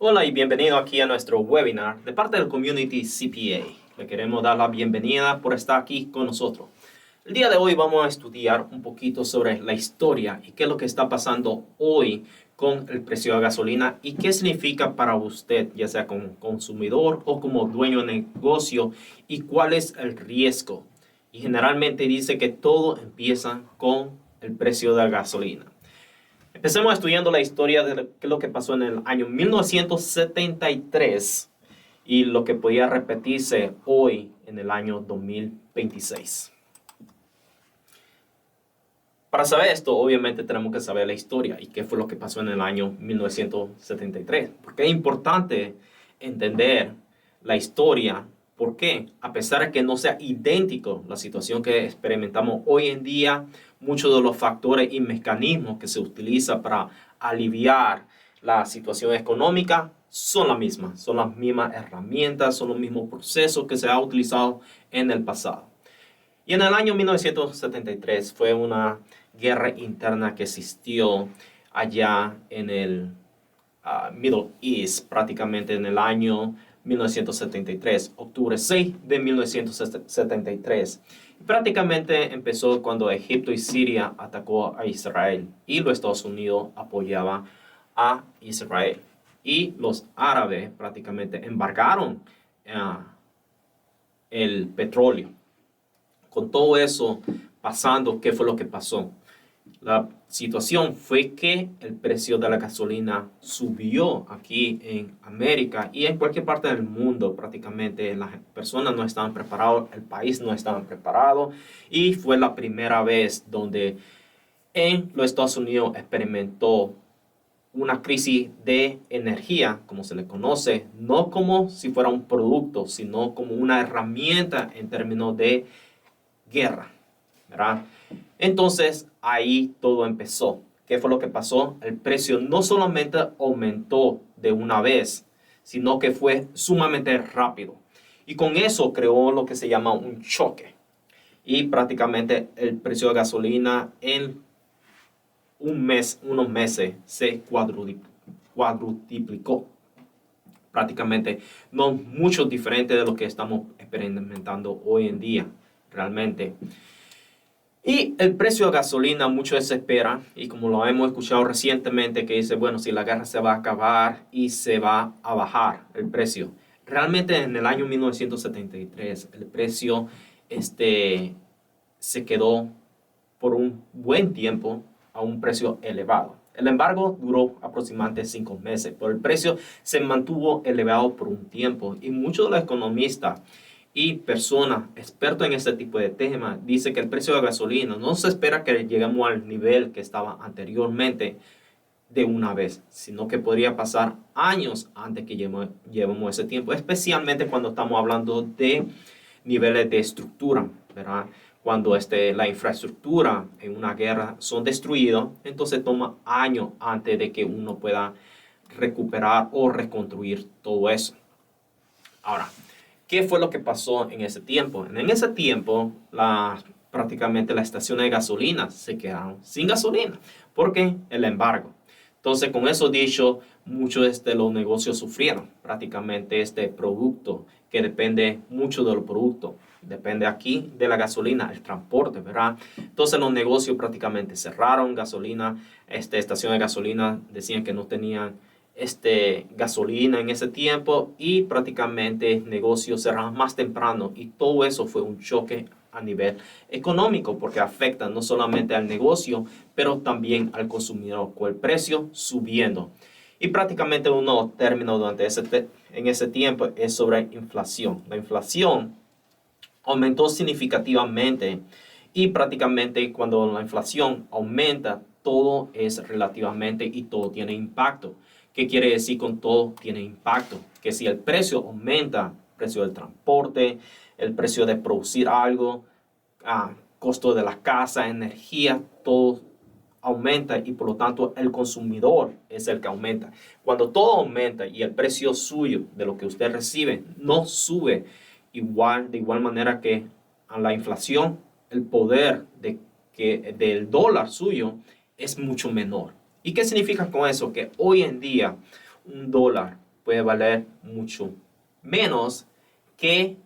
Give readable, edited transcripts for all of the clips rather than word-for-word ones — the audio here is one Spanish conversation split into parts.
Hola y bienvenido aquí a nuestro webinar de parte del Community CPA. Le queremos dar la bienvenida por estar aquí con nosotros. El día de hoy vamos a estudiar un poquito sobre la historia y qué es lo que está pasando hoy con el precio de gasolina y qué significa para usted, ya sea como consumidor o como dueño de negocio, y cuál es el riesgo. Y generalmente dice que todo empieza con el precio de la gasolina. Empecemos estudiando la historia de qué es lo que pasó en el año 1973 y lo que podía repetirse hoy en el año 2026. Para saber esto, obviamente tenemos que saber la historia y qué fue lo que pasó en el año 1973. Porque es importante entender la historia. ¿Por qué? A pesar de que no sea idéntico la situación que experimentamos hoy en día, muchos de los factores y mecanismos que se utilizan para aliviar la situación económica son las mismas herramientas, son los mismos procesos que se han utilizado en el pasado. Y en el año 1973 fue una guerra interna que existió allá en el Middle East, prácticamente en el año 1973, octubre 6 de 1973. Y prácticamente empezó cuando Egipto y Siria atacó a Israel y los Estados Unidos apoyaban a Israel. Y los árabes prácticamente embargaron el petróleo. Con todo eso pasando, ¿qué fue lo que pasó? La situación fue que el precio de la gasolina subió aquí en América y en cualquier parte del mundo prácticamente. Las personas no estaban preparadas, el país no estaba preparado, y fue la primera vez donde en los Estados Unidos experimentó una crisis de energía, como se le conoce, no como si fuera un producto, sino como una herramienta en términos de guerra, ¿verdad? Entonces ahí todo empezó. ¿Qué fue lo que pasó? El precio no solamente aumentó de una vez, sino que fue sumamente rápido. Y con eso creó lo que se llama un choque. Y prácticamente el precio de gasolina en unos meses, se cuadruplicó. Prácticamente no mucho diferente de lo que estamos experimentando hoy en día, realmente. Y el precio de gasolina mucho se espera, y como lo hemos escuchado recientemente, que dice, bueno, si la guerra se va a acabar y se va a bajar el precio. Realmente en el año 1973 el precio se quedó por un buen tiempo a un precio elevado. El embargo duró aproximadamente 5 meses, pero el precio se mantuvo elevado por un tiempo, y muchos de los economistas y personas expertas en este tipo de temas dicen que el precio de la gasolina no se espera que lleguemos al nivel que estaba anteriormente de una vez, sino que podría pasar años antes que llevemos ese tiempo, especialmente cuando estamos hablando de niveles de estructura, ¿verdad? Cuando la infraestructura en una guerra son destruidas, entonces toma años antes de que uno pueda recuperar o reconstruir todo eso. Ahora, ¿qué fue lo que pasó en ese tiempo? En ese tiempo, prácticamente las estaciones de gasolina se quedaron sin gasolina porque el embargo. Entonces, con eso dicho, muchos de los negocios sufrieron. Prácticamente este producto, que depende mucho del producto, depende aquí de la gasolina, el transporte, ¿verdad? Entonces los negocios prácticamente cerraron. Estaciones de gasolina decían que no tenían gasolina en ese tiempo, y prácticamente negocios cerraron más temprano, y todo eso fue un choque a nivel económico porque afecta no solamente al negocio, pero también al consumidor, con el precio subiendo. Y prácticamente uno término en ese tiempo es sobre inflación. La inflación aumentó significativamente, y prácticamente cuando la inflación aumenta, todo es relativamente y todo tiene impacto. ¿Qué quiere decir con todo tiene impacto? Que si el precio aumenta, el precio del transporte, el precio de producir algo, costo de la casa, energía, todo aumenta, y por lo tanto el consumidor es el que aumenta. Cuando todo aumenta y el precio suyo de lo que usted recibe no sube de igual manera que a la inflación, el poder del dólar suyo es mucho menor. ¿Y qué significa con eso? Que hoy en día un dólar puede valer mucho menos que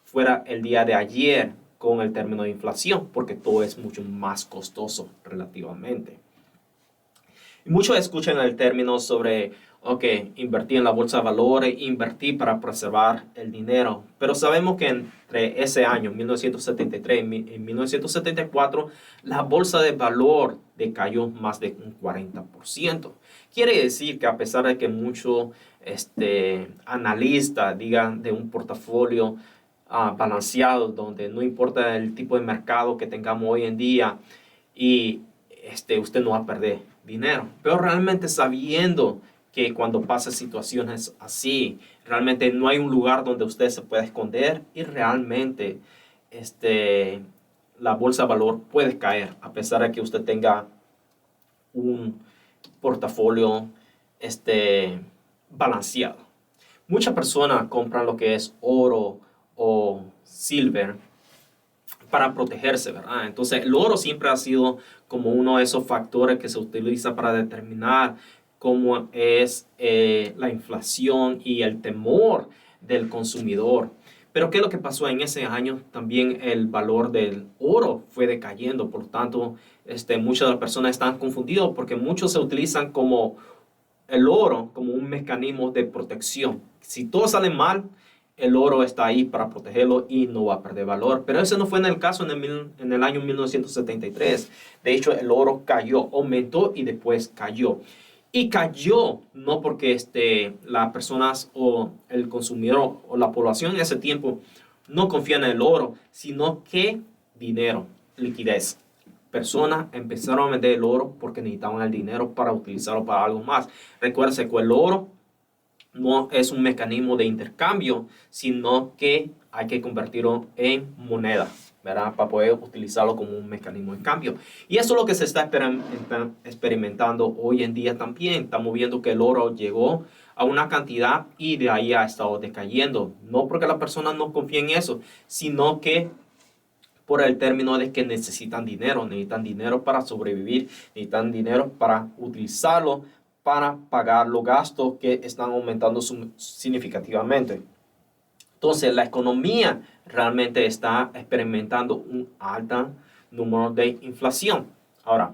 fuera el día de ayer con el término de inflación, porque todo es mucho más costoso relativamente. Y muchos escuchan el término sobre, ok, invertir en la bolsa de valores, invertir para preservar el dinero, pero sabemos que entre ese año, 1973 y 1974, la bolsa de valor decayó más de un 40%. Quiere decir que a pesar de que muchos analistas digan de un portafolio balanceado, donde no importa el tipo de mercado que tengamos hoy en día, y usted no va a perder dinero. Pero realmente sabiendo que cuando pasa situaciones así, realmente no hay un lugar donde usted se pueda esconder y realmente la bolsa de valor puede caer a pesar de que usted tenga un portafolio balanceado. Muchas personas compran lo que es oro o silver para protegerse, ¿verdad? Entonces, el oro siempre ha sido como uno de esos factores que se utiliza para determinar cómo es la inflación y el temor del consumidor. Pero ¿qué es lo que pasó en ese año? También el valor del oro fue decayendo, por lo tanto, muchas de las personas están confundidas porque muchos se utilizan como el oro como un mecanismo de protección. Si todo sale mal, el oro está ahí para protegerlo y no va a perder valor. Pero ese no fue en el caso en el año 1973. De hecho, el oro cayó, aumentó y después cayó. Y cayó no porque las personas o el consumidor o la población en ese tiempo no confían en el oro, sino que dinero, liquidez. Personas empezaron a vender el oro porque necesitaban el dinero para utilizarlo para algo más. Recuérdense que el oro no es un mecanismo de intercambio, sino que hay que convertirlo en moneda, ¿verdad? Para poder utilizarlo como un mecanismo de cambio. Y eso es lo que se está experimentando hoy en día también. Estamos viendo que el oro llegó a una cantidad y de ahí ha estado decayendo. No porque las personas no confíen en eso, sino que por el término de que necesitan dinero para sobrevivir, necesitan dinero para utilizarlo para pagar los gastos que están aumentando significativamente. Entonces, la economía realmente está experimentando un alto número de inflación. Ahora,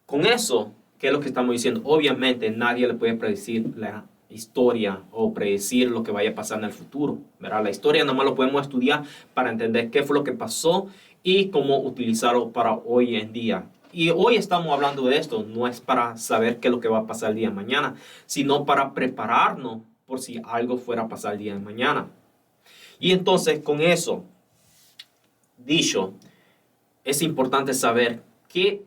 con eso, ¿qué es lo que estamos diciendo? Obviamente, nadie le puede predecir la historia o predecir lo que vaya a pasar en el futuro, ¿verdad? La historia nomás lo podemos estudiar para entender qué fue lo que pasó y cómo utilizarlo para hoy en día. Y hoy estamos hablando de esto, no es para saber qué es lo que va a pasar el día de mañana, sino para prepararnos por si algo fuera a pasar el día de mañana. Y entonces, con eso dicho, es importante saber qué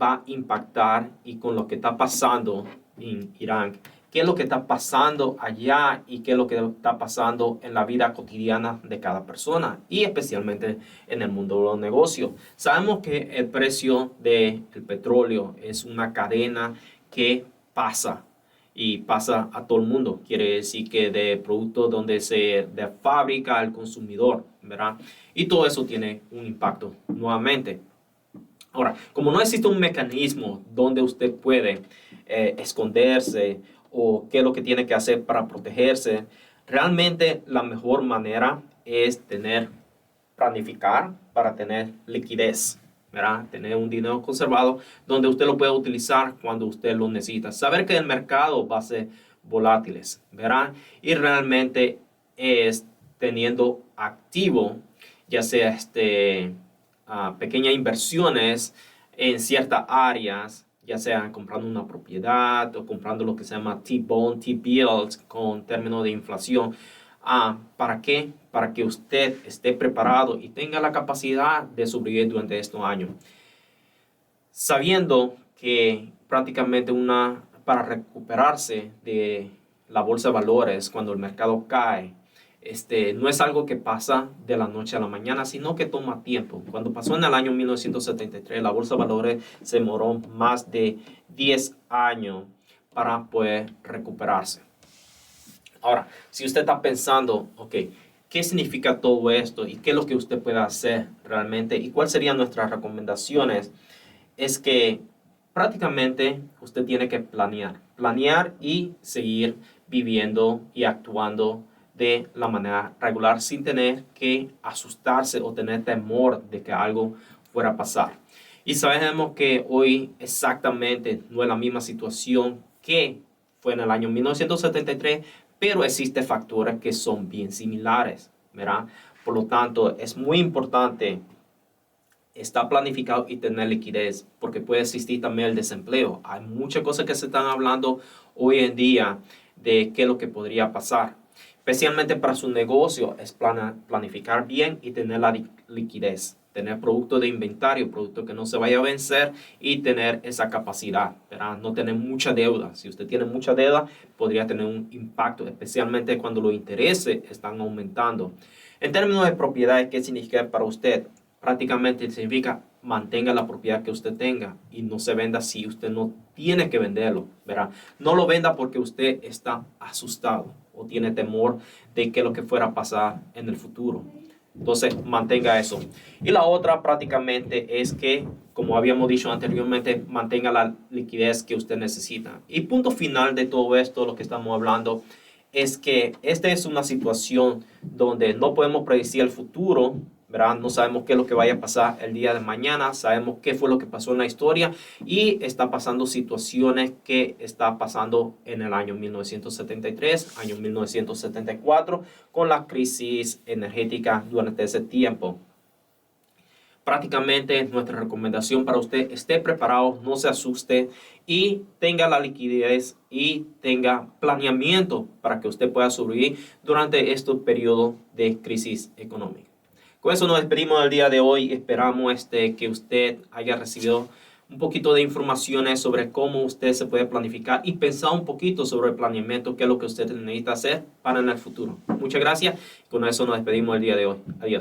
va a impactar y con lo que está pasando en Irán, qué es lo que está pasando allá y qué es lo que está pasando en la vida cotidiana de cada persona y especialmente en el mundo de los negocios. Sabemos que el precio del petróleo es una cadena que pasa y pasa a todo el mundo. Quiere decir que de productos de fábrica al consumidor, ¿verdad? Y todo eso tiene un impacto nuevamente. Ahora, como no existe un mecanismo donde usted puede esconderse o qué es lo que tiene que hacer para protegerse, realmente la mejor manera es planificar para tener liquidez, ¿verdad? Tener un dinero conservado donde usted lo pueda utilizar cuando usted lo necesita. Saber que el mercado va a ser volátiles, ¿verdad? Y realmente es teniendo activo, ya sea pequeñas inversiones en ciertas áreas, ya sea comprando una propiedad o comprando lo que se llama T-bond, T-bills con términos de inflación. ¿Para qué? Para que usted esté preparado y tenga la capacidad de sobrevivir durante estos años. Sabiendo que prácticamente para recuperarse de la bolsa de valores cuando el mercado cae, no es algo que pasa de la noche a la mañana, sino que toma tiempo. Cuando pasó en el año 1973, la bolsa de valores se demoró más de 10 años para poder recuperarse. Ahora, si usted está pensando, ok, ¿qué significa todo esto? ¿Y qué es lo que usted puede hacer realmente? ¿Y cuáles serían nuestras recomendaciones? Es que prácticamente usted tiene que planear. planear y seguir viviendo y actuando de la manera regular sin tener que asustarse o tener temor de que algo fuera a pasar. Y sabemos que hoy exactamente no es la misma situación que fue en el año 1973, pero existen factores que son bien similares, ¿verdad? Por lo tanto, es muy importante estar planificado y tener liquidez, porque puede existir también el desempleo. Hay muchas cosas que se están hablando hoy en día de qué es lo que podría pasar. Especialmente para su negocio es planificar bien y tener la liquidez, tener producto de inventario, producto que no se vaya a vencer y tener esa capacidad, ¿verdad? No tener mucha deuda. Si usted tiene mucha deuda, podría tener un impacto, especialmente cuando los intereses están aumentando. En términos de propiedades, ¿qué significa para usted? Prácticamente significa mantenga la propiedad que usted tenga y no se venda si usted no tiene que venderlo, ¿verdad? No lo venda porque usted está asustado o tiene temor de que lo que fuera a pasar en el futuro. Entonces, mantenga eso. Y la otra prácticamente es que, como habíamos dicho anteriormente, mantenga la liquidez que usted necesita. Y punto final de todo esto, lo que estamos hablando, es que esta es una situación donde no podemos predecir el futuro, ¿verdad? No sabemos qué es lo que vaya a pasar el día de mañana, sabemos qué fue lo que pasó en la historia y está pasando situaciones que está pasando en el año 1973, año 1974, con la crisis energética durante ese tiempo. Prácticamente nuestra recomendación para usted, esté preparado, no se asuste y tenga la liquidez y tenga planeamiento para que usted pueda sobrevivir durante este periodo de crisis económica. Con eso nos despedimos del día de hoy. Esperamos que usted haya recibido un poquito de informaciones sobre cómo usted se puede planificar y pensar un poquito sobre el planeamiento, qué es lo que usted necesita hacer para en el futuro. Muchas gracias. Con eso nos despedimos del día de hoy. Adiós.